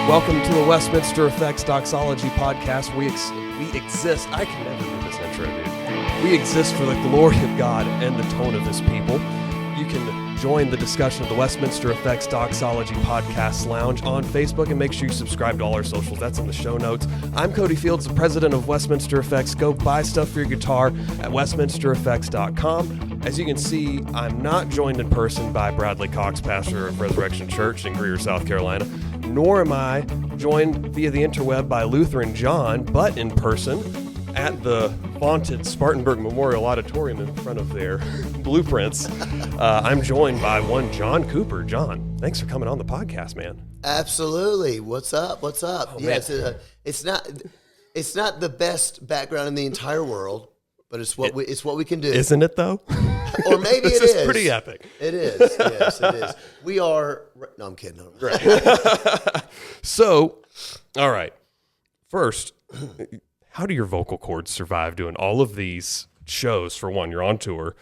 Welcome to the Westminster Effects Doxology podcast. We exist. I can never do this intro, dude. We exist for the glory of God and the tone of His people. You can join the discussion of the Westminster Effects Doxology podcast lounge on Facebook, and make sure you subscribe to all our socials. That's in the show notes. I'm Cody Fields, the president of Westminster Effects. Go buy stuff for your guitar at westminstereffects.com. As you can see, I'm not joined in person by Bradley Cox, pastor of Resurrection Church in Greer, South Carolina, nor am I joined via the interweb by Lutheran John, but in person at the vaunted Spartanburg Memorial Auditorium in front of their blueprints. I'm joined by one John Cooper. John, thanks for coming on the podcast, man. Absolutely. What's up? What's up? Oh, Yes, it's not the best background in the entire world, but it's what we can do. Isn't it though? Or maybe this it is. It's pretty epic. It is. Yes, it is. We are. No, I'm kidding. No. Right. So, all right. First, how do your vocal cords survive doing all of these shows? For one, you're on tour,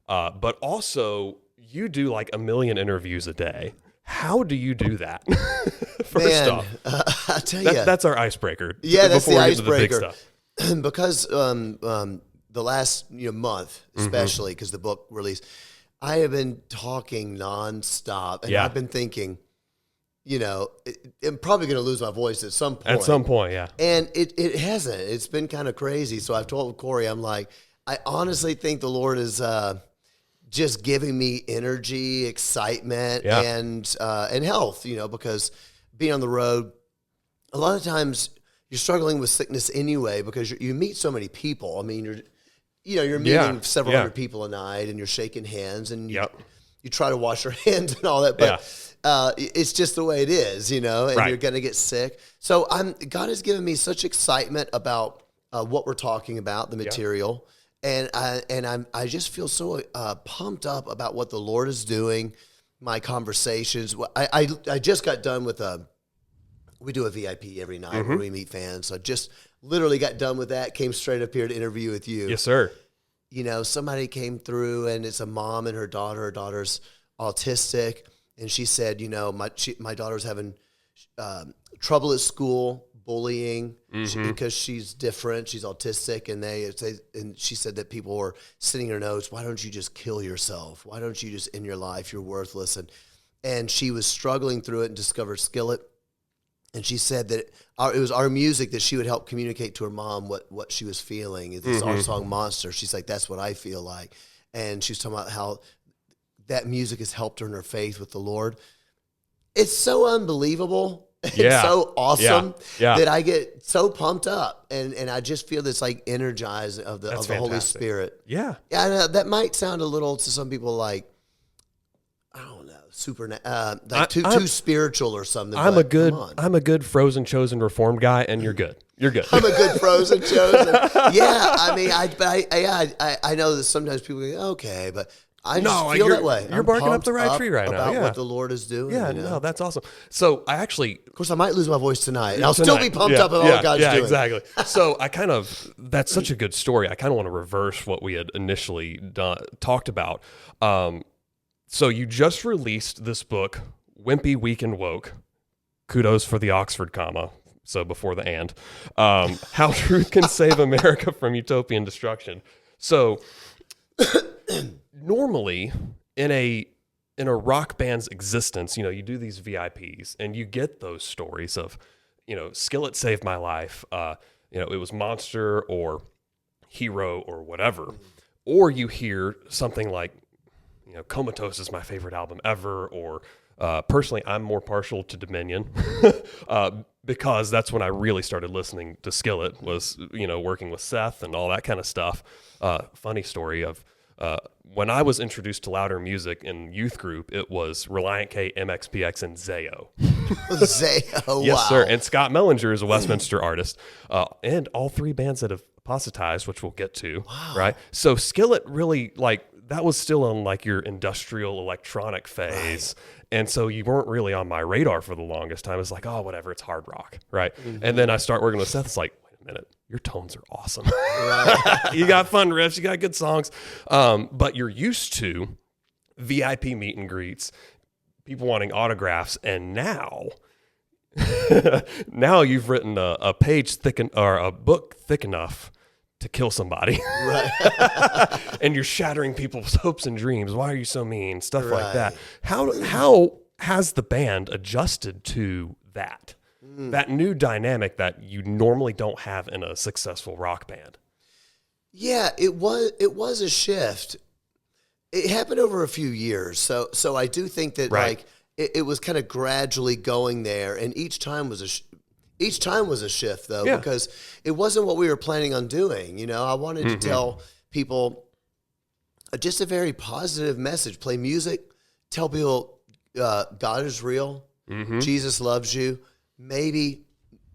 but also you do like 1 million interviews a day. How do you do that? First off, I tell you, that's our icebreaker. Yeah, that's the icebreaker. The big stuff. Because the last month, especially because the book released, I have been talking nonstop, and I've been thinking, I'm probably going to lose my voice at some point. At some point, yeah. And it hasn't. It's been kind of crazy. So I've told Corey, I'm like, I honestly think the Lord is just giving me energy, excitement, and health. Because being on the road, a lot of times you're struggling with sickness anyway because you meet so many people. I mean, you're meeting several hundred people a night, and you're shaking hands, and you try to wash your hands and all that, but it's just the way it is, and you're going to get sick. So God has given me such excitement about what we're talking about, the material, and I just feel so pumped up about what the Lord is doing. My conversations. I just got done with we do a VIP every night where we meet fans. So I just literally got done with that, came straight up here to interview with you. Yes, sir. Somebody came through, and it's a mom and her daughter. Her daughter's autistic, and she said, my daughter's having trouble at school, bullying, because she's different. She's autistic, and she said that people were sending her notes, why don't you just kill yourself? Why don't you just end your life? You're worthless. And she was struggling through it and discovered Skillet. And she said that it was our music that she would help communicate to her mom what she was feeling. It's our song Monster. She's like, that's what I feel like. And she was talking about how that music has helped her in her faith with the Lord. It's so unbelievable. Yeah. It's so awesome that I get so pumped up. And I just feel this like energized of the Holy Spirit. Yeah. Yeah, I know, that might sound a little to some people like, I don't know, too spiritual or something. I'm a good Frozen Chosen Reformed guy, and you're good. You're good. I'm a good Frozen Chosen. Yeah, I mean, I know that sometimes people go, okay, but I just feel that way. You're barking up the right tree right now. About what the Lord is doing. Yeah, no, that's awesome. So of course, I might lose my voice tonight, and I'll still be pumped up about what God's doing. Yeah, exactly. So that's such a good story. I kind of want to reverse what we had initially talked about. So you just released this book, Wimpy, Weak, and Woke. Kudos for the Oxford comma, so before the and. How Truth Can Save America from Utopian Destruction. So normally in a rock band's existence, you do these VIPs, and you get those stories of, Skillet saved my life. It was Monster or Hero or whatever. Or you hear something like, Comatose is my favorite album ever, or personally, I'm more partial to Dominion because that's when I really started listening to Skillet, was, working with Seth and all that kind of stuff. Funny story of when I was introduced to louder music in youth group, it was Reliant K, MXPX, and Zayo. Zayo, yes, wow. sir. And Scott Mellinger is a Westminster artist, and all three bands that have apostatized, which we'll get to, right? So Skillet really, that was still on your industrial electronic phase. Right. And so you weren't really on my radar for the longest time. It's like, oh, whatever, it's hard rock, right? And then I start working with Seth. It's like, wait a minute, your tones are awesome. Right. You got fun riffs, you got good songs. But you're used to VIP meet and greets, people wanting autographs. And now Now you've written a page or a book thick enough to kill somebody. Right. And you're shattering people's hopes and dreams. Why are you so mean? Stuff Right. like that. How has the band adjusted to that? That new dynamic that you normally don't have in a successful rock band? Yeah, it was a shift. It happened over a few years. So I do think that Right. like it was kind of gradually going there, and each time was a shift though, Yeah. because it wasn't what we were planning on doing. You know, I wanted to tell people just a very positive message. Play music, tell people God is real, Jesus loves you. Maybe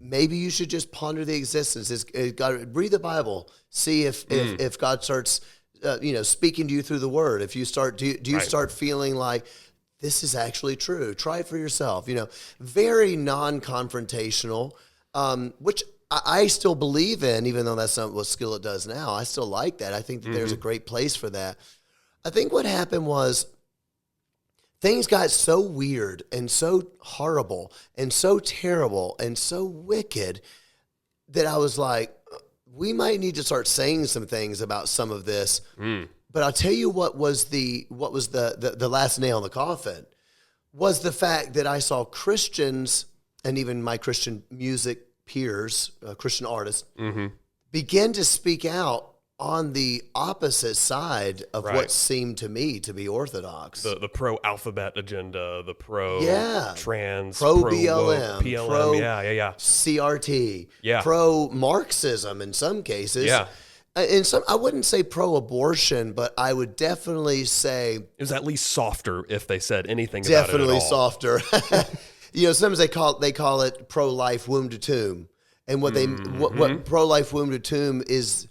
you should just ponder the existence. God, read the Bible, see if God starts, speaking to you through the Word. If you start, do you Right. start feeling like this is actually true? Try it for yourself. You know, very non-confrontational, which I still believe in, even though that's not what Skillet does now. I still like that. I think that there's a great place for that. I think what happened was things got so weird and so horrible and so terrible and so wicked that I was like, we might need to start saying some things about some of this. But I'll tell you what was the last nail in the coffin was the fact that I saw Christians and even my Christian music peers, Christian artists, begin to speak out on the opposite side of Right. what seemed to me to be orthodox. The pro-alphabet agenda, the Yeah. pro-trans, Pro-BLM, PLM, pro- yeah. CRT, Yeah. pro-Marxism in some cases. Yeah. In some, I wouldn't say pro-abortion, but I would definitely say It was at least softer if they said anything about it definitely at all. softer. Sometimes they call it pro-life womb to tomb, and what pro-life womb to tomb is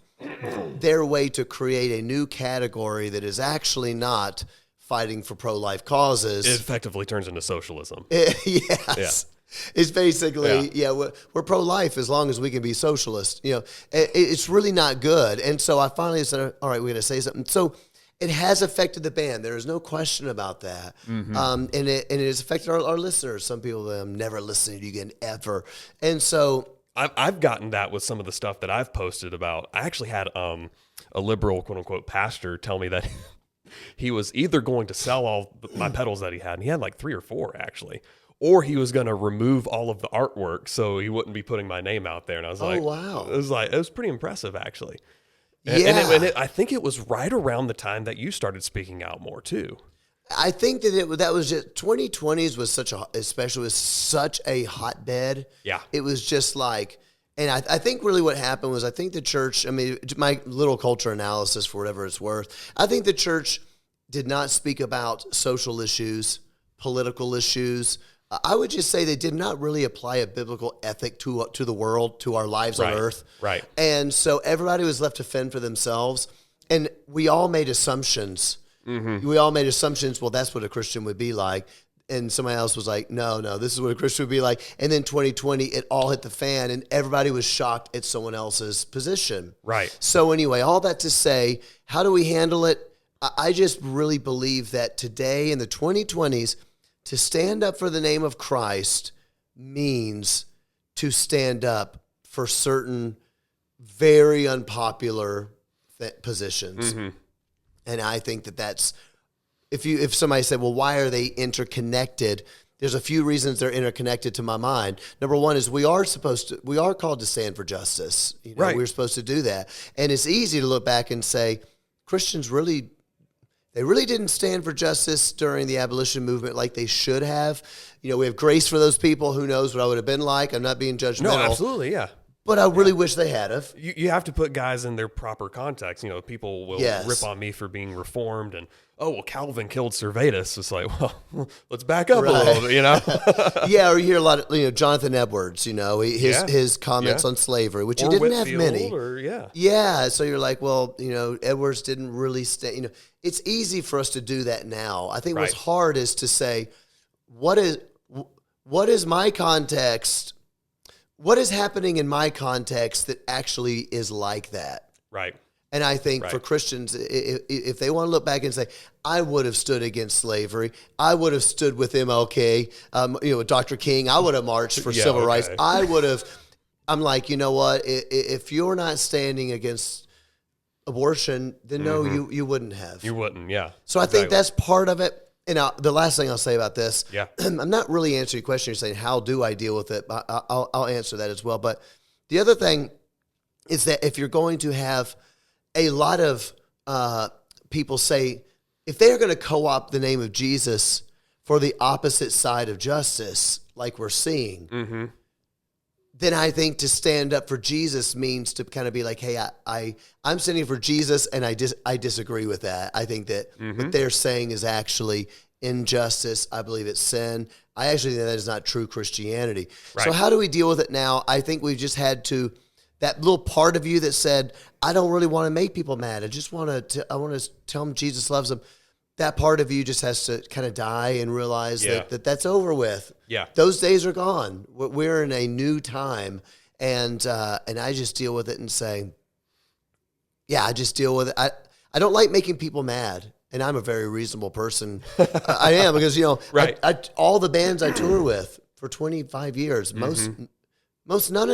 their way to create a new category that is actually not fighting for pro-life causes. It effectively turns into socialism. Yes. It's basically, we're pro-life as long as we can be socialist. You know, it's really not good. And so I finally said, all right, we're going to say something. So it has affected the band. There is no question about that. And it has affected our listeners. Some people, I'm never listening to you again, ever. And so I've gotten that with some of the stuff that I've posted about. I actually had a liberal, quote unquote, pastor tell me that he was either going to sell all my pedals that he had, and he had like 3 or 4 actually, or he was going to remove all of the artwork so he wouldn't be putting my name out there. And I was like, wow. It was pretty impressive actually. And, Yeah. I think it was right around the time that you started speaking out more too. I think that was just 2020s was especially such a hotbed. Yeah. It was just like, and I think really what happened was I think the church, I mean, my little culture analysis for whatever it's worth, I think the church did not speak about social issues, political issues. I would just say they did not really apply a biblical ethic to the world, to our lives on earth. Right. And so everybody was left to fend for themselves. And we all made assumptions. We all made assumptions. Well, that's what a Christian would be like. And somebody else was like, no, this is what a Christian would be like. And then 2020, it all hit the fan and everybody was shocked at someone else's position. Right. So anyway, all that to say, how do we handle it? I just really believe that today in the 2020s, to stand up for the name of Christ means to stand up for certain very unpopular positions. And I think that if somebody said, well, why are they interconnected? There's a few reasons they're interconnected to my mind. Number one is we are called to stand for justice. Right. We're supposed to do that. And it's easy to look back and say, Christians really didn't stand for justice during the abolition movement like they should have. We have grace for those people. Who knows what I would have been like? I'm not being judgmental. No, absolutely, yeah. But I really wish they had have. You have to put guys in their proper context. People will rip on me for being reformed and, Calvin killed Servetus. It's like, well, let's back up a little bit, Yeah, or you hear a lot of, Jonathan Edwards, his comments on slavery, which he didn't have many. Yeah, so you're like, well, Edwards didn't really stay. It's easy for us to do that now. I think what's hard is to say, what is my context? What is happening in my context that actually is like that? Right. And I think for Christians, if they want to look back and say, I would have stood against slavery, I would have stood with MLK, Dr. King, I would have marched for civil rights, I would have, I'm like, you know what, if you're not standing against abortion, then no, you wouldn't have. You wouldn't, yeah. So I think that's part of it. And the last thing I'll say about this, I'm not really answering your question. You're saying, how do I deal with it? I'll answer that as well. But the other thing is that if you're going to have a lot of people say, if they're going to co-opt the name of Jesus for the opposite side of justice, like we're seeing, then I think to stand up for Jesus means to kind of be like, hey, I'm standing for Jesus, and I disagree with that. I think that what they're saying is actually injustice. I believe it's sin. I actually think that is not true Christianity. Right. So how do we deal with it now? I think we've just had to, that little part of you that said, I don't really want to make people mad. I just want to tell them Jesus loves them. That part of you just has to kind of die and realize that's over with. Yeah. Those days are gone. We're in a new time. And I just deal with it and say, I just deal with it. I don't like making people mad. And I'm a very reasonable person. I am, because, all the bands I tour with for 25 years, none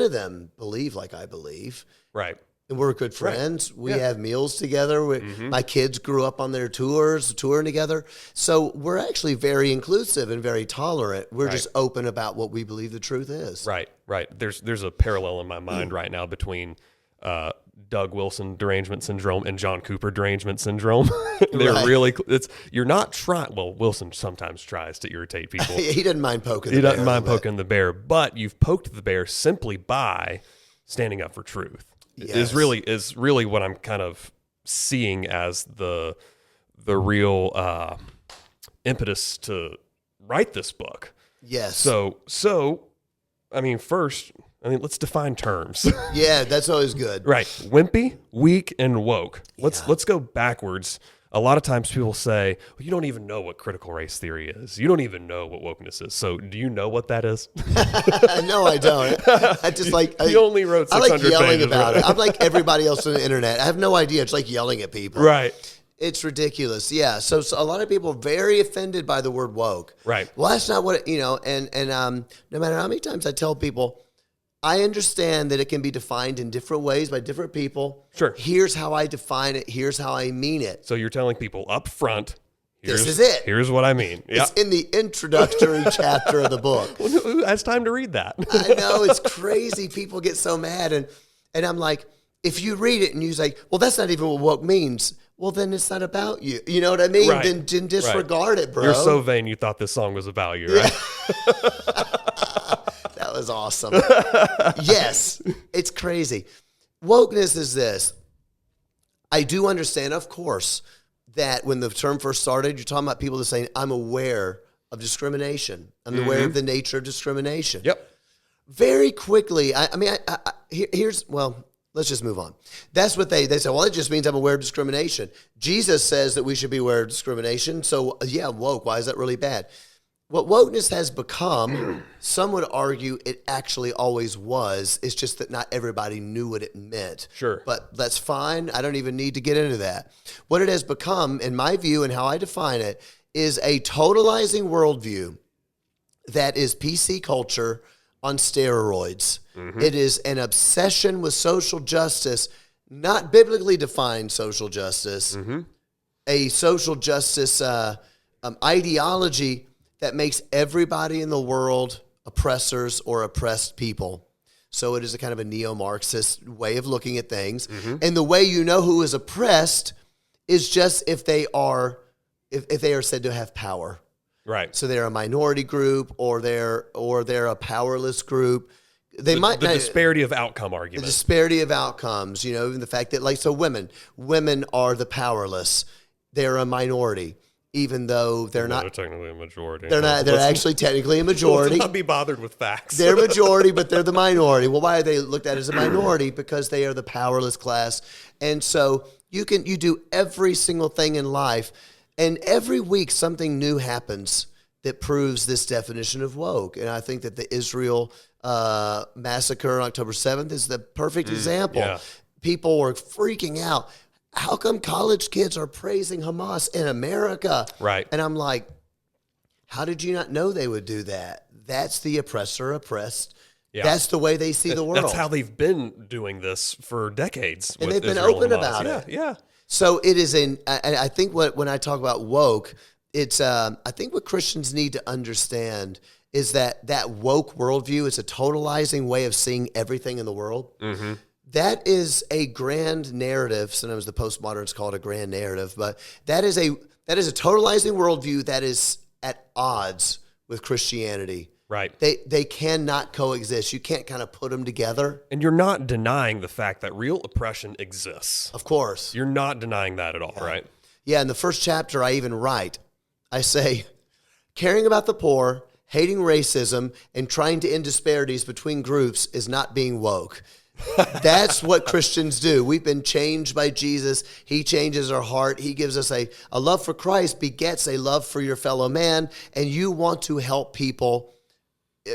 of them believe like I believe. Right. And we're good friends. Right. We have meals together. My kids grew up on their tours, touring together. So we're actually very inclusive and very tolerant. We're just open about what we believe the truth is. Right, right. There's a parallel in my mind right now between Doug Wilson derangement syndrome and John Cooper derangement syndrome. They're really, you're not trying, well, Wilson sometimes tries to irritate people. He doesn't mind poking the bear. He doesn't mind poking the bear, but you've poked the bear simply by standing up for truth. Yes. is really what I'm kind of seeing as the real impetus to write this book. Yes. So I mean, first, let's define terms. Yeah, that's always good. Right. Wimpy, weak, and woke. Let's go backwards. A lot of times people say, well, you don't even know what critical race theory is. You don't even know what wokeness is. So do you know what that is? No, I don't. I just you only wrote 600 pages. I like yelling about it. I'm like everybody else on the internet. I have no idea. It's like yelling at people. Right. It's ridiculous. Yeah. So a lot of people are very offended by the word woke. Right. Well, that's not what, and no matter how many times I tell people, I understand that it can be defined in different ways by different people. Sure. Here's how I define it. Here's how I mean it. So you're telling people up front, this is it. Here's what I mean. It's in the introductory chapter of the book. Well, who has time to read that? I know. It's crazy. People get so mad. And I'm like, if you read it and you say, well, that's not even what woke means. Well, then it's not about you. You know what I mean? Right. Then disregard it, bro. You're so vain you thought this song was about you, right? That was awesome. Yes, it's crazy. Wokeness is this. I do understand, of course, that when the term first started, you're talking about people that saying, I'm aware of discrimination. I'm aware of the nature of discrimination. Yep. Very quickly, let's just move on. That's what they say, well, it just means I'm aware of discrimination. Jesus says that we should be aware of discrimination. So, woke. Why is that really bad? What wokeness has become, some would argue it actually always was. It's just that not everybody knew what it meant. Sure. But that's fine. I don't even need to get into that. What it has become, in my view and how I define it, is a totalizing worldview that is PC culture on steroids. It is an obsession with social justice, not biblically defined social justice, a social justice ideology that makes everybody in the world oppressors or oppressed people. So it is a kind of a neo-Marxist way of looking at things. And the way you know who is oppressed is just if they are said to have power. Right. So they're a minority group or they're a powerless group. They might the disparity of outcome argument. The disparity of outcomes, even the fact that women are the powerless. They're a minority. Even though they're technically a majority. They're not. They're actually technically a majority. Let's not be bothered with facts. They're majority, but they're the minority. Well, why are they looked at as a minority? Because they are the powerless class. And so you do every single thing in life, and every week something new happens that proves this definition of woke. And I think that the Israel massacre on October 7th is the perfect example. Yeah. people were freaking out. How come college kids are praising Hamas in America? Right. And I'm like, how did you not know they would do that? That's the oppressor oppressed. Yeah. That's the way they see the world. That's how they've been doing this for decades. And they've been open about it. Yeah. So it is I think when I talk about woke, it's, I think what Christians need to understand is that woke worldview is a totalizing way of seeing everything in the world. Mm-hmm. That is a grand narrative. Sometimes the postmoderns call it a grand narrative, but that is a totalizing worldview that is at odds with Christianity. Right. They cannot coexist. You can't kind of put them together. And you're not denying the fact that real oppression exists. Of course. You're not denying that at all, right? Yeah, in the first chapter, I even write, I say, caring about the poor, hating racism, and trying to end disparities between groups is not being woke. That's what Christians do. We've been changed by Jesus. He changes our heart. He gives us a love for Christ begets a love for your fellow man, and you want to help people.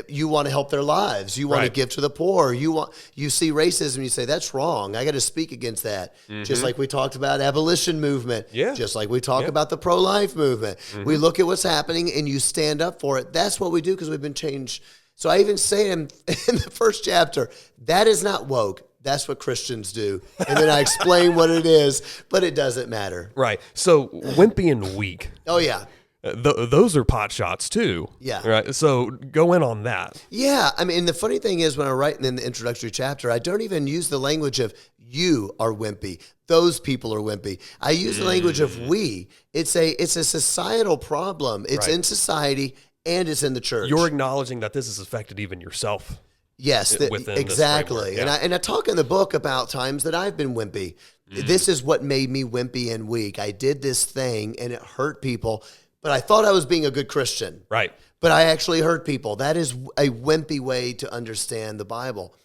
You want to help their lives. You want to give to the poor. You see racism, you say, that's wrong. I got to speak against that. Mm-hmm. Just like we talked about abolition movement. Yeah. Just like we talk about the pro-life movement. Mm-hmm. We look at what's happening and you stand up for it. That's what we do because we've been changed. So I even say in the first chapter, that is not woke. That's what Christians do. And then I explain what it is, but it doesn't matter. Right. So wimpy and weak. Oh, yeah. Those are pot shots too. Yeah. Right. So go in on that. Yeah. I mean, the funny thing is when I write in the introductory chapter, I don't even use the language of you are wimpy. Those people are wimpy. I use the language of we. It's a societal problem. It's in society and it's in the church. You're acknowledging that this has affected even yourself. Yes, exactly. Yeah. And I talk in the book about times that I've been wimpy. This is what made me wimpy and weak. I did this thing and it hurt people. But I thought I was being a good Christian. Right. But I actually hurt people. That is a wimpy way to understand the Bible.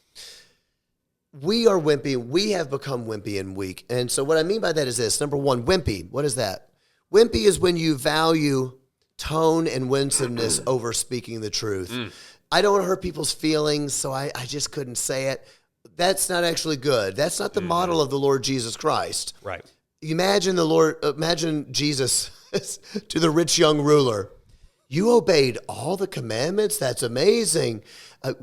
We are wimpy. We have become wimpy and weak. And so what I mean by that is this. Number one, wimpy. What is that? Wimpy is when you value tone and winsomeness over speaking the truth. I don't want to hurt people's feelings, so I just couldn't say it. That's not actually good. That's not the model of the Lord Jesus Christ. Right. Imagine Jesus to the rich young ruler. You obeyed all the commandments? That's amazing. I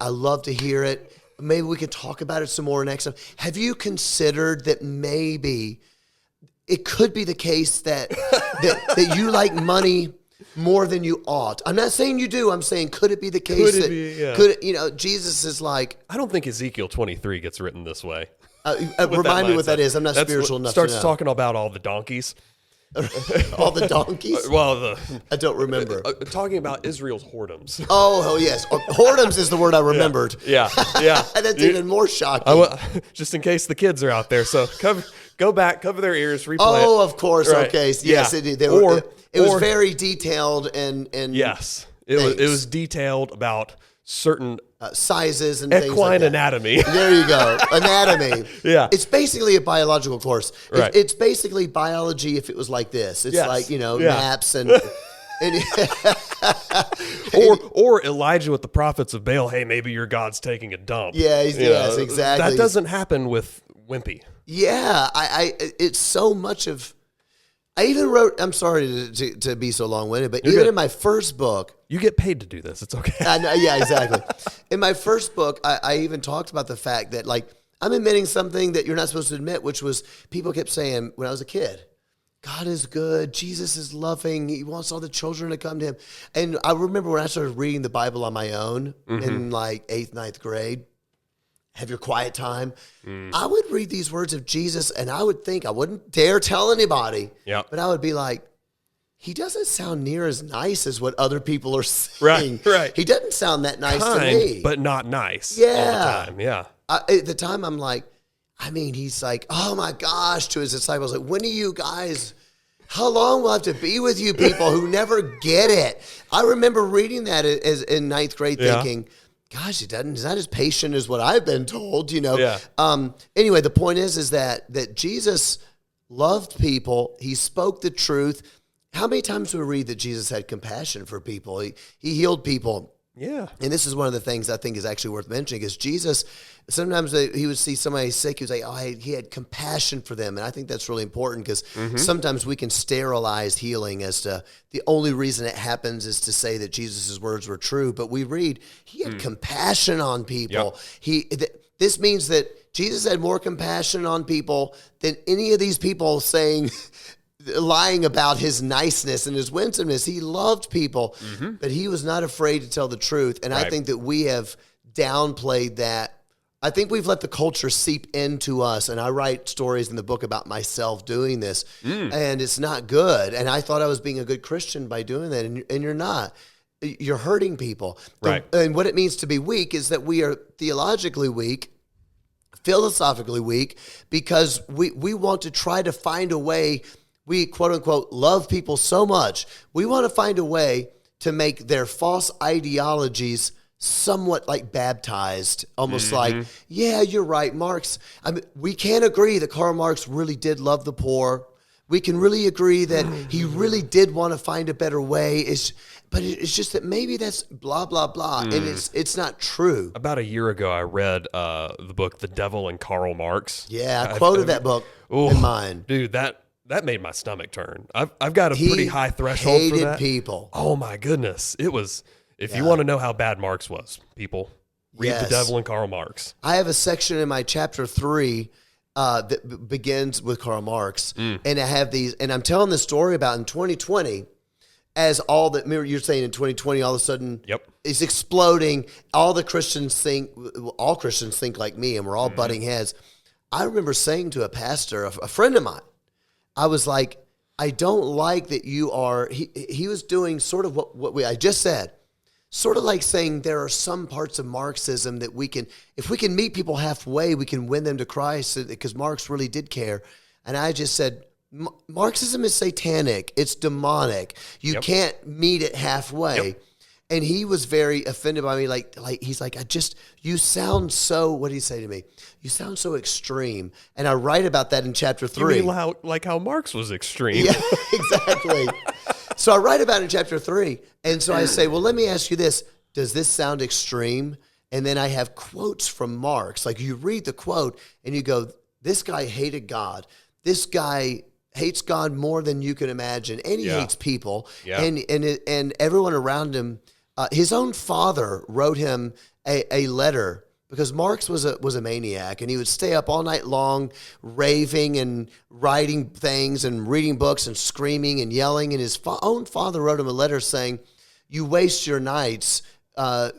love to hear it. Maybe we could talk about it some more next time. Have you considered that maybe it could be the case that you like money more than you ought? I'm not saying you do. I'm saying could it be the case Jesus is like... I don't think Ezekiel 23 gets written this way. Remind me what that is. I'm not spiritual enough to know. Starts talking about all the donkeys. All the donkeys? I don't remember. Talking about Israel's whoredoms. Oh, yes. Whoredoms is the word I remembered. Yeah. That's even more shocking. Just in case the kids are out there. So go back, cover their ears, replay it. Oh, of course. Right. Okay. Yes, it did. It was very detailed and yes. It was detailed about certain sizes and things like that. Equine anatomy. There you go. Anatomy. Yeah. It's basically a biological course. Right. It's basically biology if it was like this. It's like, naps and... or Elijah with the prophets of Baal, hey, maybe your God's taking a dump. Yes, exactly. That doesn't happen with Wimpy. Yeah, it's so much of... I even wrote, I'm sorry to be so long-winded, but in my first book... You get paid to do this. It's okay. I know, yeah, exactly. In my first book, I even talked about the fact that, I'm admitting something that you're not supposed to admit, which was people kept saying when I was a kid, God is good, Jesus is loving, he wants all the children to come to him. And I remember when I started reading the Bible on my own in 8th, 9th grade, have your quiet time. I would read these words of Jesus and I would think, I wouldn't dare tell anybody, but I would be like, he doesn't sound near as nice as what other people are saying. Right. He doesn't sound that nice to me. But not nice all the time. Yeah. At the time, I'm like, he's like, oh my gosh, to his disciples, like, when are you guys, how long will I have to be with you people who never get it? I remember reading that as in 9th grade thinking, gosh, he's not as patient as what I've been told, Yeah. Anyway, the point is that Jesus loved people. He spoke the truth. How many times do we read that Jesus had compassion for people? He healed people. Yeah. And this is one of the things I think is actually worth mentioning is Jesus, sometimes he would see somebody sick, he would say, oh, he had compassion for them. And I think that's really important because sometimes we can sterilize healing as to the only reason it happens is to say that Jesus' words were true. But we read, he had compassion on people. This means that Jesus had more compassion on people than any of these people saying, lying about his niceness and his winsomeness. He loved people, but he was not afraid to tell the truth. And I think that we have downplayed that. I think we've let the culture seep into us. And I write stories in the book about myself doing this, and it's not good. And I thought I was being a good Christian by doing that, and you're not. You're hurting people. And what it means to be weak is that we are theologically weak, philosophically weak, because we want to try to find a way. We, quote unquote, love people so much. We want to find a way to make their false ideologies somewhat like baptized, almost like, yeah, you're right, Marx. I mean, we can agree that Karl Marx really did love the poor. We can really agree that he really did want to find a better way. But it's just that maybe that's blah, blah, blah. And it's not true. About a year ago, I read the book, The Devil and Karl Marx. Yeah, I quoted that book in mine. Dude, that made my stomach turn. I've got a pretty high threshold for that. People. Oh my goodness. It was, if you want to know how bad Marx was, people, read The Devil and Karl Marx. I have a section in my chapter 3 that begins with Karl Marx. And I have these, and I'm telling this story about in 2020, as all that, you're saying in 2020, all of a sudden it's exploding. All Christians think like me, and we're all butting heads. I remember saying to a pastor, a friend of mine, I was like, I don't like that you are, he was doing sort of what I just said, sort of like saying there are some parts of Marxism that we can, if we can meet people halfway, we can win them to Christ, because Marx really did care. And I just said, Marxism is satanic. It's demonic. You can't meet it halfway. And he was very offended by me. Like he's like, you sound so, what did he say to me? You sound so extreme. And I write about that in chapter 3. You mean like how Marx was extreme. Yeah, exactly. So I write about it in chapter 3. And so I say, well, let me ask you this. Does this sound extreme? And then I have quotes from Marx. Like you read the quote and you go, this guy hated God. This guy hates God more than you can imagine. And he hates people. Yeah. And everyone around him. His own father wrote him a letter because Marx was a maniac, and he would stay up all night long raving and writing things and reading books and screaming and yelling. And his own father wrote him a letter saying, you waste your nights raving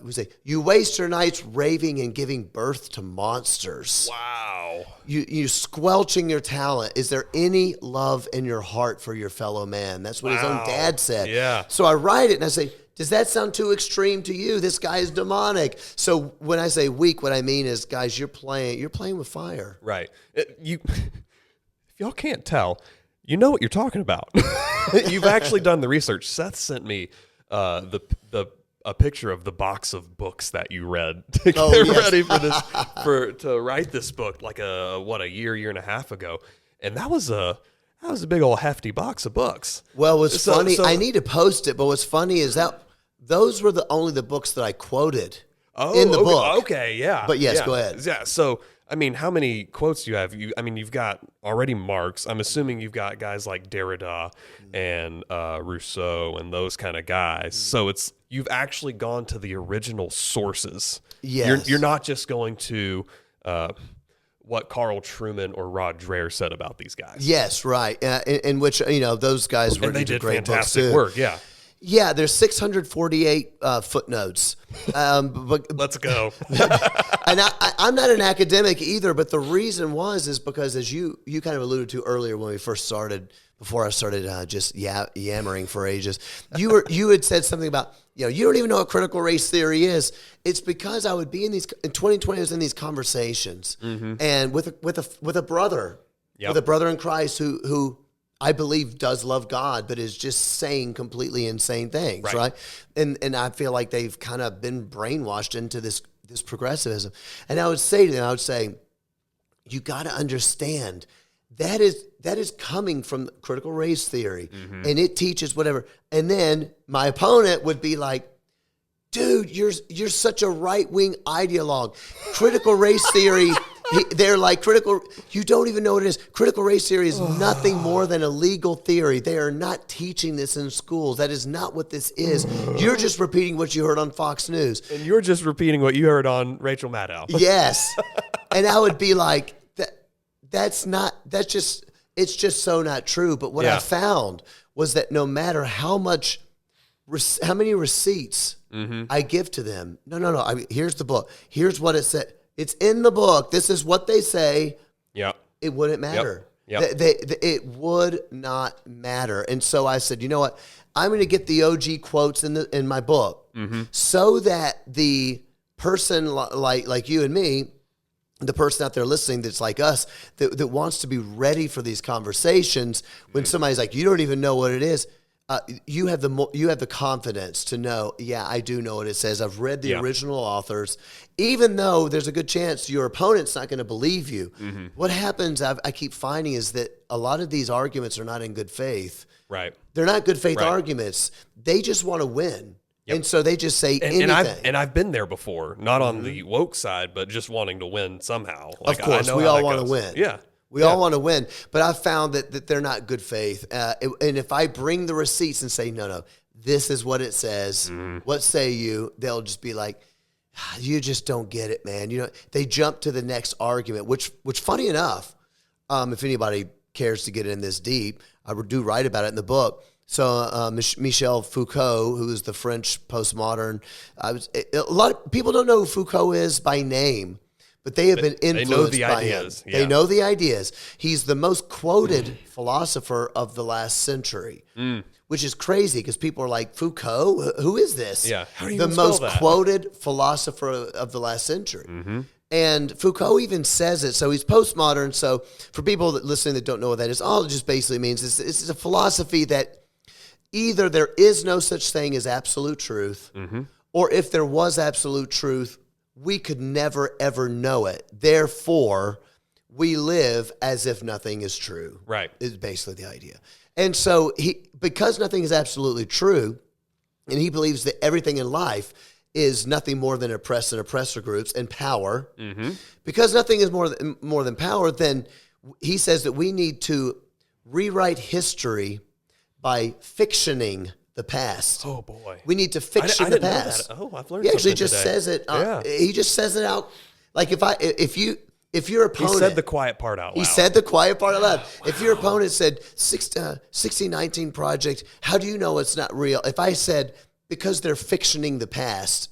and giving birth to monsters. Wow. You squelching your talent. Is there any love in your heart for your fellow man? That's what his own dad said. Yeah. So I write it and I say, does that sound too extreme to you? This guy is demonic. So when I say weak, what I mean is, guys, you're playing with fire. Right. If y'all can't tell, you know what you're talking about. You've actually done the research. Seth sent me a picture of the box of books that you read to get ready for this, to write this book, like a year and a half ago, and that was a big old hefty box of books. Well, what's funny, I need to post it, but what's funny is that those were only the books that I quoted in the book. Okay, yeah. But yes, go ahead. Yeah, so, I mean, how many quotes do you have? You've got already Marx. I'm assuming you've got guys like Derrida and Rousseau and those kind of guys. So you've actually gone to the original sources. Yes. You're not just going to what Carl Trueman or Rod Dreher said about these guys. Yes, right. In which, those guys were they did great fantastic work, yeah. Yeah, there's 648 footnotes. But let's go. And I'm not an academic either, but the reason is because, as you kind of alluded to earlier when we first started, before I started just yammering for ages, you had said something about, you don't even know what critical race theory is. It's because I would be in 2020 I was in these conversations, and with a brother, with a brother in Christ who I believe does love God, but is just saying completely insane things, right? And I feel like they've kind of been brainwashed into this progressivism. And I would say to them, you got to understand that is coming from critical race theory, and it teaches whatever. And then my opponent would be like, dude, you're such a right-wing ideologue. Critical race theory, they're like you don't even know what it is. Critical race theory is nothing more than a legal theory. They are not teaching this in schools. That is not what this is. You're just repeating what you heard on Fox News. And you're just repeating what you heard on Rachel Maddow. Yes. And I would be like, it's just so not true. But what I found was that no matter how many receipts I give to them, no. I mean, here's the book. Here's what it said. It's in the book. This is what they say. Yeah. It wouldn't matter. Yep. It would not matter. And so I said, you know what? I'm going to get the OG quotes in my book so that the person like you and me, the person out there listening that's like us, that wants to be ready for these conversations, when somebody's like, you don't even know what it is, you have the confidence to know, yeah, I do know what it says. I've read the original authors, even though there's a good chance your opponent's not going to believe you. What happens, I keep finding, is that a lot of these arguments are not in good faith. Right. They're not good faith arguments. They just want to win. Yep. And so they just say anything. And I've been there before, not on the woke side, but just wanting to win somehow. Of course, we all want to win. Yeah. We all want to win, but I've found that they're not good faith. And if I bring the receipts and say, no, this is what it says, what say you? They'll just be like, you just don't get it, man. You know, they jump to the next argument, which funny enough, if anybody cares to get in this deep, I do write about it in the book. So Michel Foucault, who is the French postmodern, a lot of people don't know who Foucault is by name, but they have been influenced by him. Yeah. They know the ideas. He's the most quoted philosopher of the last century, which is crazy because people are like, Foucault? Who is this? Yeah. How do you the most that? Quoted philosopher of the last century. And Foucault even says it. So he's postmodern. So for people that listening that don't know what that is, all it just basically means is it's a philosophy that either there is no such thing as absolute truth, or if there was absolute truth, we could never, ever know it. Therefore, we live as if nothing is true. Right. Is basically the idea. And so because nothing is absolutely true, and he believes that everything in life is nothing more than oppressed and oppressor groups and power, because nothing is more than power, then he says that we need to rewrite history by fictioning the past. Oh boy, we need to fiction the past. Oh, I've learned. He actually something just today. says it. He just says it out. Like if your opponent, he said the quiet part out loud. He said the quiet part out loud. Wow. If your opponent said 1619 project, how do you know it's not real? If I said because they're fictioning the past,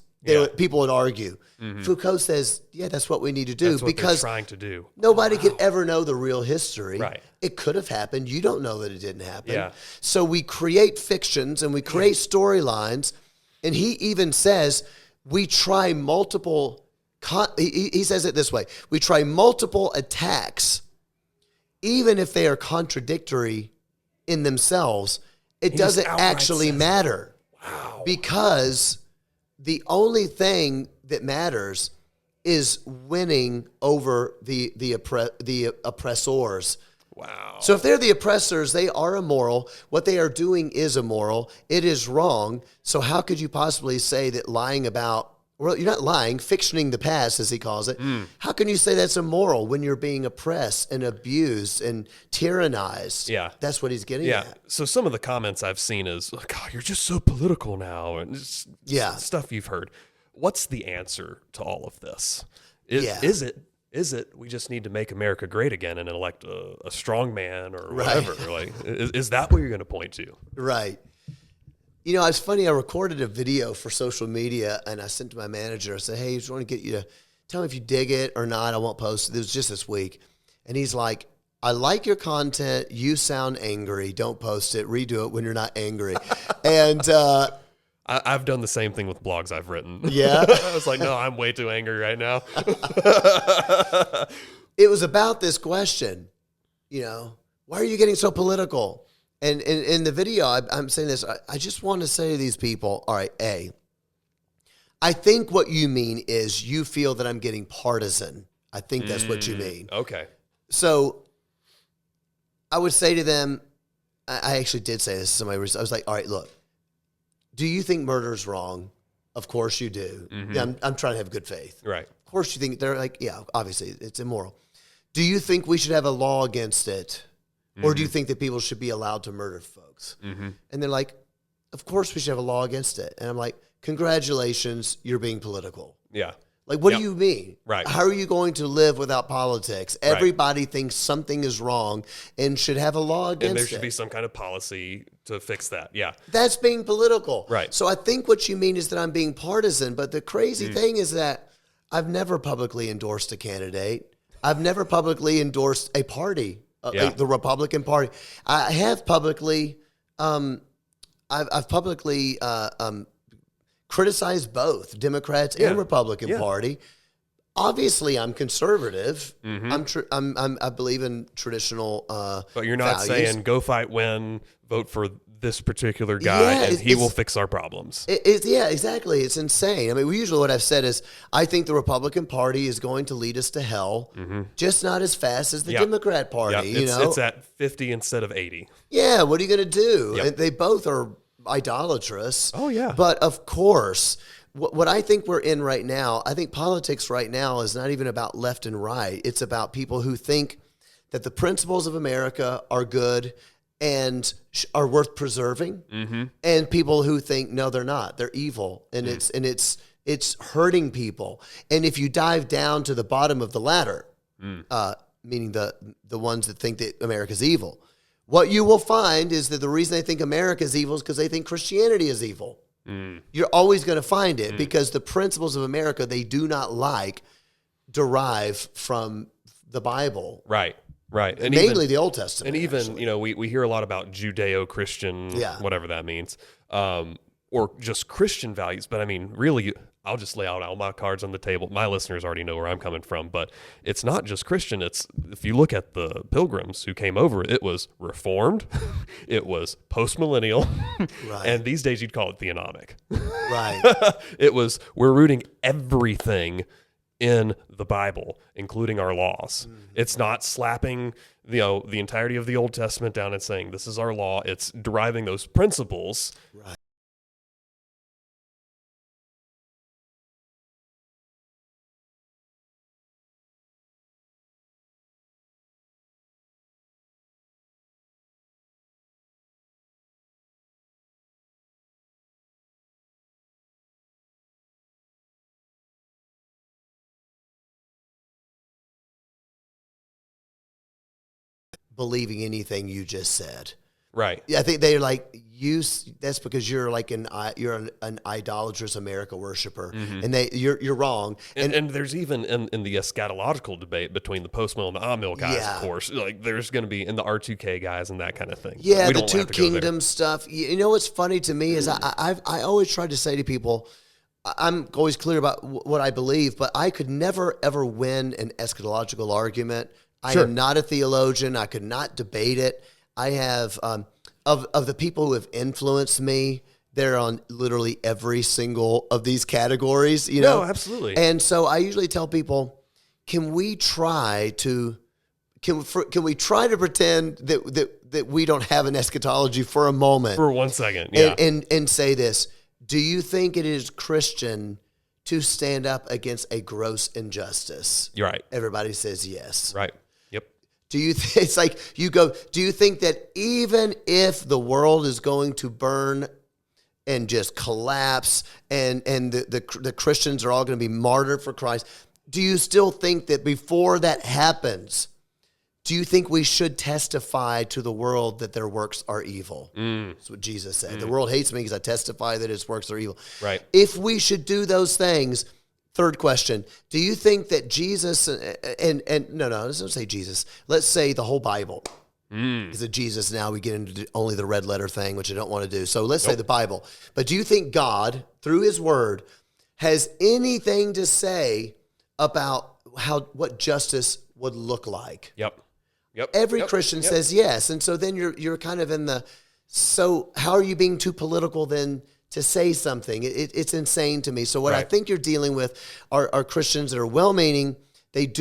people would argue. Foucault says, yeah, that's what we need to do. That's what because they're trying to do. Nobody could ever know the real history. Right. It could have happened. You don't know that it didn't happen. Yeah. So we create fictions and we create storylines. And he even says we try multiple, he says it this way, we try multiple attacks, even if they are contradictory in themselves. It doesn't actually matter. Wow. Because the only thing that matters is winning over the oppressors. Wow. So if they're the oppressors, they are immoral. What they are doing is immoral. It is wrong. So how could you possibly say that lying about, well, you're not lying, fictioning the past, as he calls it. How can you say that's immoral when you're being oppressed and abused and tyrannized? Yeah. That's what he's getting at. So some of the comments I've seen is, God, you're just so political now. And stuff you've heard. What's the answer to all of this? Is it we just need to make America great again and elect a strong man or whatever? Like, is that what you're going to point to? Right. You know, it's funny. I recorded a video for social media and I sent to my manager. I said, hey, I just want to get you to tell me if you dig it or not. I won't post it. It was just this week. And he's like, I like your content. You sound angry. Don't post it. Redo it when you're not angry. And I've done the same thing with blogs I've written. Yeah. I was like, no, I'm way too angry right now. It was about this question, you know, why are you getting so political? And in the video, I'm saying this, I just want to say to these people, all right, I think what you mean is you feel that I'm getting partisan. I think that's what you mean. Okay. So I would say to them, I actually did say this to somebody. I was like, all right, look, do you think murder is wrong? Of course you do. Yeah, I'm trying to have good faith. Right. Of course you think they're like, yeah, obviously it's immoral. Do you think we should have a law against it? Or do you think that people should be allowed to murder folks? And they're like, of course we should have a law against it. And I'm like, congratulations, you're being political. Yeah. Like, what do you mean? Right. How are you going to live without politics? Everybody thinks something is wrong and should have a law against it. And there should be some kind of policy to fix that. Yeah. That's being political. Right. So I think what you mean is that I'm being partisan. But the crazy thing is that I've never publicly endorsed a candidate. I've never publicly endorsed a party, the Republican Party. I have publicly, I've publicly criticized both Democrats and Republican Party. Obviously, I'm conservative. I believe in traditional but you're not values. saying go fight, win, vote for this particular guy, and he will fix our problems. Yeah, exactly. It's insane. I mean, usually what I've said is I think the Republican Party is going to lead us to hell, just not as fast as the Democrat Party. It's at 50 instead of 80. Yeah, what are you going to do? And they both are idolatrous. Oh, yeah. But of course, what I think we're in right now, I think politics right now is not even about left and right. It's about people who think that the principles of America are good and are worth preserving, and people who think no, they're not. They're evil, and it's hurting people. And if you dive down to the bottom of the ladder, meaning the ones that think that America's evil, what you will find is that the reason they think America is evil is because they think Christianity is evil. You're always going to find it because the principles of America they do not like derive from the Bible. Right. And mainly the Old Testament. And even, we hear a lot about Judeo-Christian, whatever that means, or just Christian values. But I mean, really, I'll just lay out all my cards on the table. My listeners already know where I'm coming from, but it's not just Christian. It's, if you look at the pilgrims who came over, it was Reformed, it was post-millennial, and these days you'd call it theonomic. It was, we're rooting everything in the Bible, including our laws. It's not slapping, the entirety of the Old Testament down and saying, this is our law. It's deriving those principles. Believing anything you just said. Right. I think they're like, that's because you're like an idolatrous America worshiper, and you're wrong. And there's even in the eschatological debate between the post-mill and the on-mill guys, of course, like there's going to be in the R2K guys and that kind of thing. Yeah, the two kingdom stuff. You know what's funny to me is I always try to say to people, I'm always clear about what I believe, but I could never ever win an eschatological argument. I am not a theologian. I could not debate it. I have, of the people who have influenced me, they're on literally every single of these categories, No, absolutely. And so I usually tell people, can we try to pretend that we don't have an eschatology for a moment? For 1 second, and say this, do you think it is Christian to stand up against a gross injustice? You're right. Everybody says yes. Right. Yep. Do you? It's like you go. Do you think that even if the world is going to burn and just collapse, and the Christians are all going to be martyred for Christ, do you still think that before that happens, do you think we should testify to the world that their works are evil? That's what Jesus said. The world hates me because I testify that its works are evil. Right. If we should do those things, third question, do you think that Jesus, and no, let's not say Jesus. Let's say the whole Bible. Is it Jesus now? We get into only the red letter thing, which I don't want to do. So let's say the Bible. But do you think God, through his word, has anything to say about what justice would look like? Yep. Every Christian says yes. And so then you're kind of in so how are you being too political then to say something? It's insane to me. So what I think you're dealing with are Christians that are well-meaning. They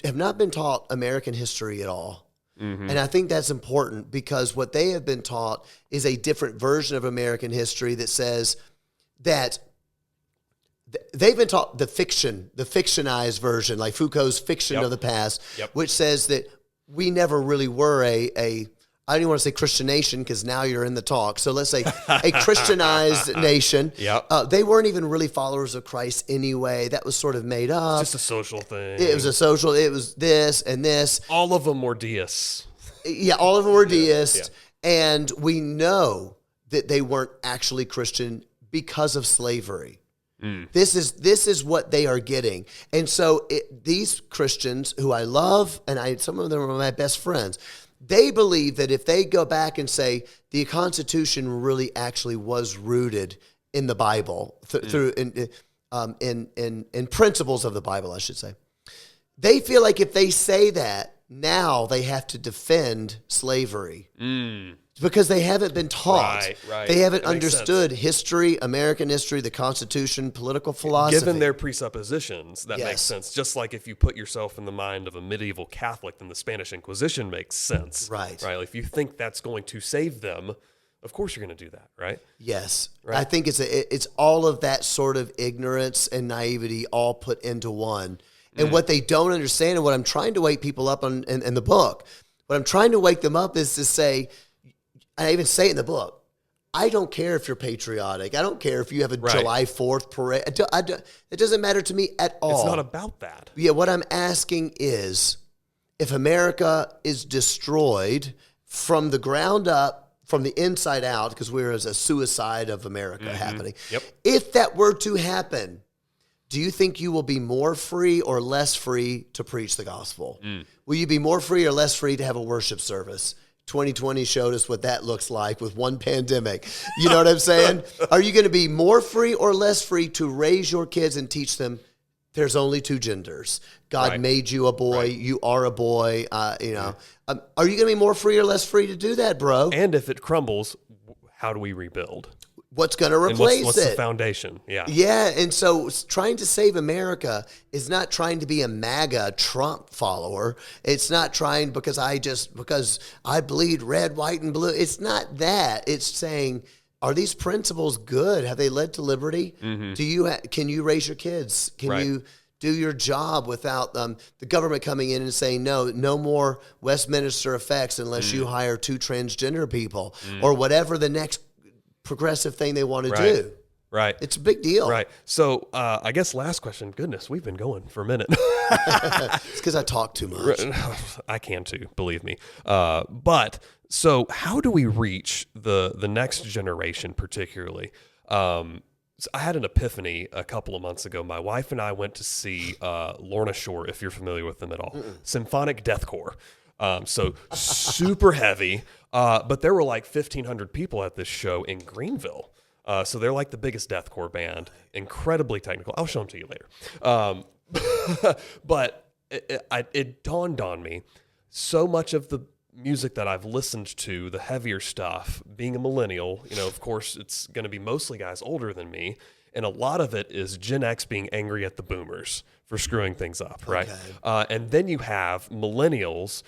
have not been taught American history at all. And I think that's important because what they have been taught is a different version of American history that says that they've been taught the fictionized version, like Foucault's fiction of the past, which says that we never really were I don't even want to say Christian nation because now you're in the talk. So let's say a Christianized nation. They weren't even really followers of Christ anyway. That was sort of made up. Just a social thing. It was this and this. All of them were deists. Yeah, all of them were deists. And we know that they weren't actually Christian because of slavery. This is what they are getting. And so these Christians who I love, and some of them are my best friends, they believe that if they go back and say the Constitution really actually was rooted in the Bible, through in principles of the Bible, I should say, they feel like if they say that, now they have to defend slavery. Because they haven't been taught. Right. They haven't understood history, American history, the Constitution, political philosophy. Given their presuppositions, that makes sense. Just like if you put yourself in the mind of a medieval Catholic, then the Spanish Inquisition makes sense. Right. Like if you think that's going to save them, of course you're going to do that, right? Yes. Right. I think it's all of that sort of ignorance and naivety all put into one. And what they don't understand, and what I'm trying to wake people up on in the book, what I'm trying to wake them up is to say, and I even say it in the book, I don't care if you're patriotic. I don't care if you have a July 4th parade. It doesn't matter to me at all. It's not about that. Yeah, what I'm asking is, if America is destroyed from the ground up, from the inside out, because we're as a suicide of America happening, if that were to happen, do you think you will be more free or less free to preach the gospel? Will you be more free or less free to have a worship service? 2020 showed us what that looks like with one pandemic. You know what I'm saying? Are you going to be more free or less free to raise your kids and teach them there's only two genders? God made you a boy. You are a boy. Are you going to be more free or less free to do that, bro? And if it crumbles, how do we rebuild? What's going to replace it? What's the foundation? Yeah. Yeah, and so trying to save America is not trying to be a MAGA Trump follower. It's not trying because I bleed red, white, and blue. It's not that. It's saying, are these principles good? Have they led to liberty? Can you raise your kids? Can you do your job without the government coming in and saying, no more Westminster effects unless you hire 2 transgender people or whatever the next progressive thing they want to do. Right. It's a big deal. Right. So I guess last question. Goodness, we've been going for a minute. It's because I talk too much. I can too, believe me. But so how do we reach the next generation particularly? So I had an epiphany a couple of months ago. My wife and I went to see Lorna Shore, if you're familiar with them at all. Symphonic Deathcore. So super heavy, but there were like 1,500 people at this show in Greenville. So they're like the biggest deathcore band, incredibly technical. I'll show them to you later. But it dawned on me, so much of the music that I've listened to, the heavier stuff, being a millennial, of course, it's going to be mostly guys older than me. And a lot of it is Gen X being angry at the boomers for screwing things up, right? And then you have millennials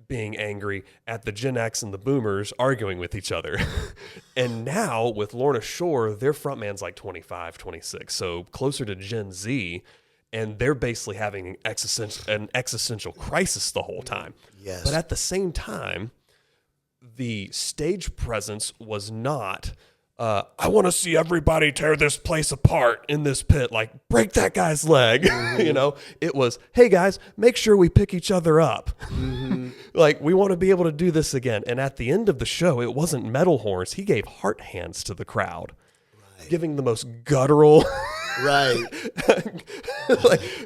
being angry at the Gen X and the boomers arguing with each other. And now with Lorna Shore, their frontman's like 25, 26, so closer to Gen Z, and they're basically having an existential crisis the whole time. Yes. But at the same time, the stage presence was not, I want to see everybody tear this place apart in this pit, like break that guy's leg. It was, hey guys, make sure we pick each other up. Like, we want to be able to do this again. And at the end of the show, it wasn't metal horns. He gave heart hands to the crowd, giving the most guttural.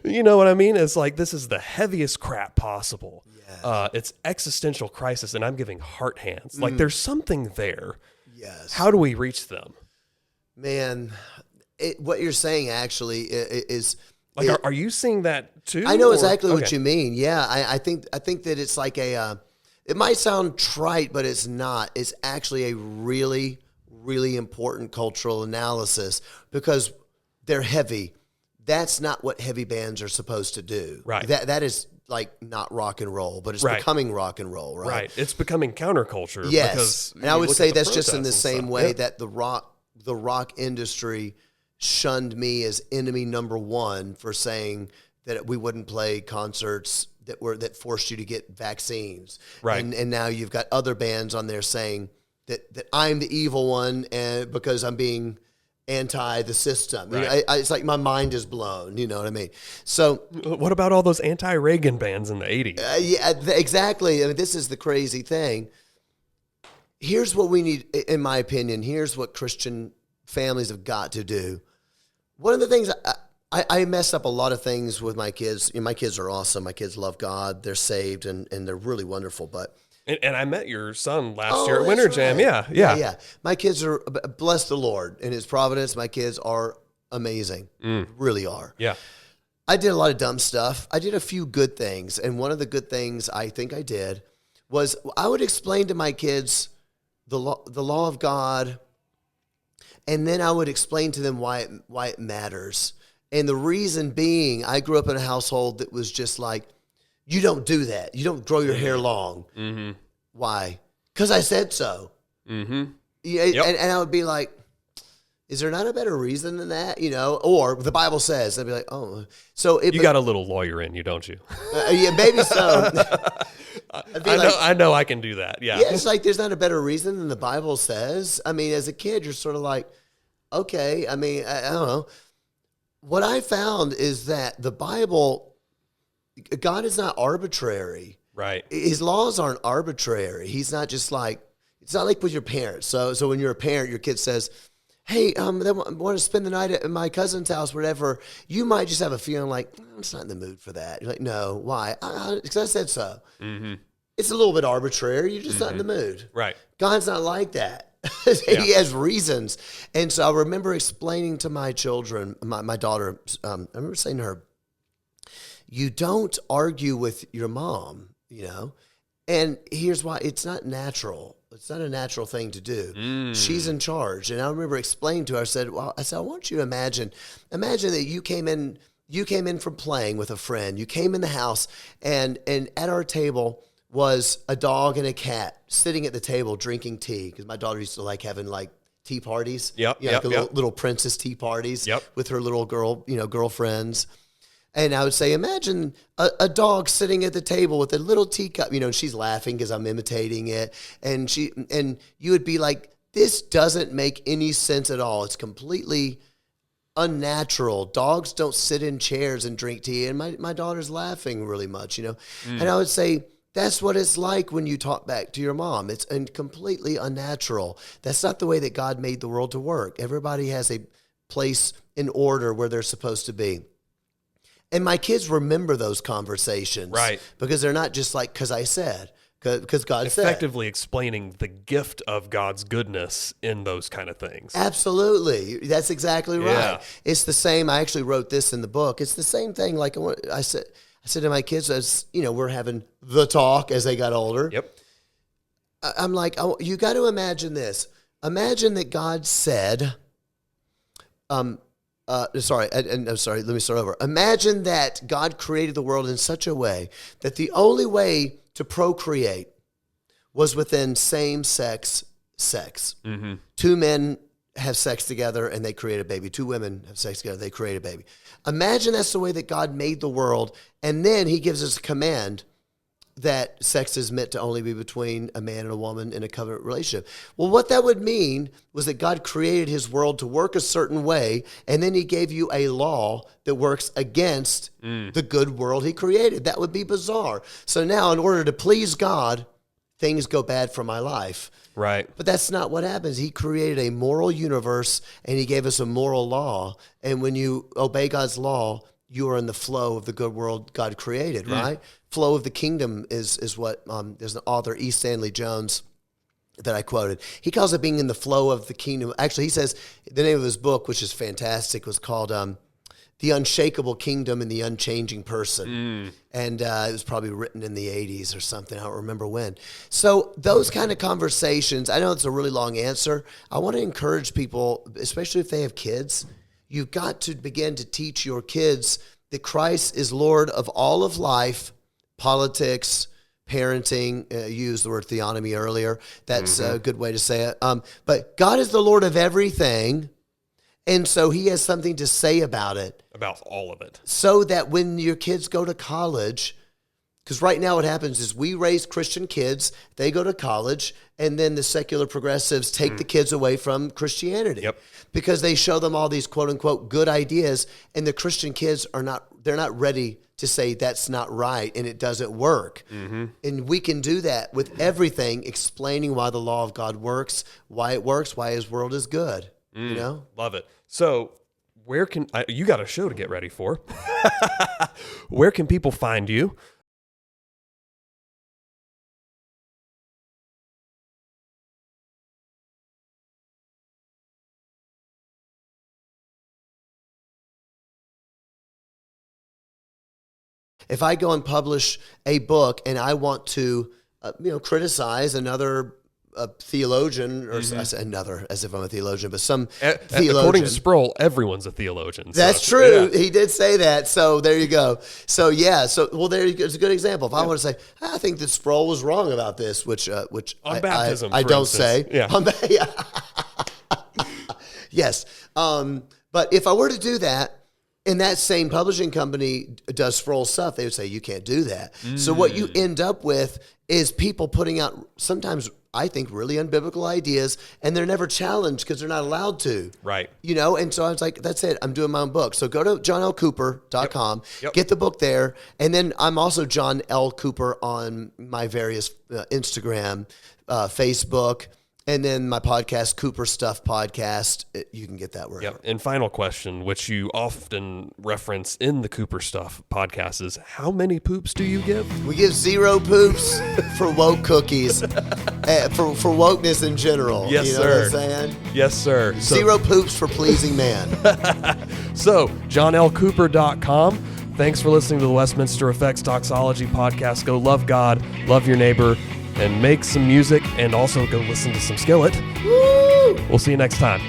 You know what I mean? It's like, this is the heaviest crap possible. Yes. It's existential crisis, and I'm giving heart hands. Like, there's something there. Yes. How do we reach them? Man, what you're saying actually is... Like, are you seeing that too? I know exactly what you mean. Yeah, I think that it's like it might sound trite, but it's not. It's actually a really, really important cultural analysis because they're heavy. That's not what heavy bands are supposed to do. Right. That is like not rock and roll, but it's becoming rock and roll, right? Right. It's becoming counterculture. Yes. And I would say that's just in the same way that the the rock industry shunned me as enemy number one for saying that we wouldn't play concerts that forced you to get vaccines. Right. And now you've got other bands on there saying that I'm the evil one and because I'm being anti the system. Right. You know, it's like my mind is blown. You know what I mean? So what about all those anti-Reagan bands in the 80s? Yeah, exactly. I mean, this is the crazy thing. Here's what we need, in my opinion. Here's what Christian families have got to do. One of the things I mess up a lot of things with my kids. You know, my kids are awesome. My kids love God. They're saved and they're really wonderful. But and I met your son last year at Winter Jam. Yeah. My kids are, bless the Lord in his providence. My kids are amazing. Really are. Yeah. I did a lot of dumb stuff. I did a few good things. And one of the good things I think I did was I would explain to my kids the law of God, and then I would explain to them why it matters. And the reason being, I grew up in a household that was just like, you don't do that. You don't grow your hair long. Mm-hmm. Why? Because I said so. Mm-hmm. Yeah, yep. And I would be like, is there not a better reason than that? You know, or the Bible says, I'd be like, oh. So you got a little lawyer in you, don't you? Yeah, maybe so. I know I can do that. Yeah. Yeah, it's like there's not a better reason than the Bible says. I mean, as a kid, you're sort of like, okay. I mean, I don't know. What I found is that the Bible, God is not arbitrary. Right. His laws aren't arbitrary. He's not just like, it's not like with your parents. So when you're a parent, your kid says, hey, they want to spend the night at my cousin's house, whatever. You might just have a feeling like, I'm just not in the mood for that. You're like, no, why? Because I said so. Mm-hmm. It's a little bit arbitrary. You're just not in the mood. Right. God's not like that. He has reasons. And so I remember explaining to my children, my daughter, I remember saying to her, you don't argue with your mom, you know? And here's why. It's not natural. It's not a natural thing to do. She's in charge. And I remember explaining to her, I said, I want you to imagine that you came in from playing with a friend. You came in the house and at our table was a dog and a cat sitting at the table drinking tea. Because my daughter used to like having like tea parties. Yep. You know, little princess tea parties. Yep. With her little girlfriends. And I would say, imagine a dog sitting at the table with a little teacup, you know, and she's laughing because I'm imitating it. And you would be like, this doesn't make any sense at all. It's completely unnatural. Dogs don't sit in chairs and drink tea. And my daughter's laughing really much, you know. And I would say, that's what it's like when you talk back to your mom. It's completely unnatural. That's not the way that God made the world to work. Everybody has a place in order where they're supposed to be. And my kids remember those conversations. Right. Because they're not just like, because I said, because God said. Effectively explaining the gift of God's goodness in those kind of things. Absolutely. That's exactly right. Yeah. It's the same. I actually wrote this in the book. It's the same thing. Like I said to my kids, as you know, we're having the talk as they got older. Yep. I'm like, you got to imagine this. Imagine that God said, let me start over. Imagine that God created the world in such a way that the only way to procreate was within same-sex sex. Mm-hmm. Two men have sex together and they create a baby. Two women have sex together, they create a baby. Imagine that's the way that God made the world, and then he gives us a command that sex is meant to only be between a man and a woman in a covenant relationship. Well, what that would mean was that God created his world to work a certain way, and then he gave you a law that works against the good world he created. That would be bizarre. So now, in order to please God, things go bad for my life. Right. But that's not what happens. He created a moral universe, and he gave us a moral law. And when you obey God's law, you are in the flow of the good world God created, right? Flow of the kingdom is what, there's an author, E. Stanley Jones, that I quoted. He calls it being in the flow of the kingdom. Actually, he says, the name of his book, which is fantastic, was called The Unshakable Kingdom and the Unchanging Person. And it was probably written in the 80s or something. I don't remember when. So those kind of conversations, I know it's a really long answer. I want to encourage people, especially if they have kids, you've got to begin to teach your kids that Christ is Lord of all of life, politics, parenting. You used the word theonomy earlier. That's a good way to say it. But God is the Lord of everything, and so he has something to say about it. About all of it. So that when your kids go to college, because right now what happens is we raise Christian kids, they go to college, and then the secular progressives take the kids away from Christianity. Yep. Because they show them all these quote unquote good ideas, and the Christian kids they're not ready to say that's not right and it doesn't work. And we can do that with everything, explaining why the law of God works, why his world is good. You know? Love it. So where can you got a show to get ready for? Where can people find you? If I go and publish a book and I want to, criticize another theologian, or I say another as if I'm a theologian, but some theologian. According to Sproul, everyone's a theologian. That's true. Yeah. He did say that. So there you go. So yeah. There you go. It's a good example. If I want to say, I think that Sproul was wrong about this, which on baptism, I don't instance. say. Yeah. Yes. But if I were to do that, and that same publishing company does Sproul stuff, they would say, you can't do that. So what you end up with is people putting out sometimes, I think, really unbiblical ideas, and they're never challenged because they're not allowed to. Right. And so I was like, that's it. I'm doing my own book. So go to johnlcooper.com, get the book there. And then I'm also John L. Cooper on my various Instagram, Facebook, and then my podcast, Cooper Stuff Podcast. You can get that wherever. Yep. And final question, which you often reference in the Cooper Stuff podcast, is how many poops do you give? We give 0 poops for woke cookies, for wokeness in general. Yes, you know sir. What I'm saying? Yes, sir. 0 poops for pleasing man. So, johnlcooper.com. Thanks for listening to the Westminster Effects Doxology podcast. Go love God, love your neighbor, and make some music, and also go listen to some Skillet. Woo! We'll see you next time.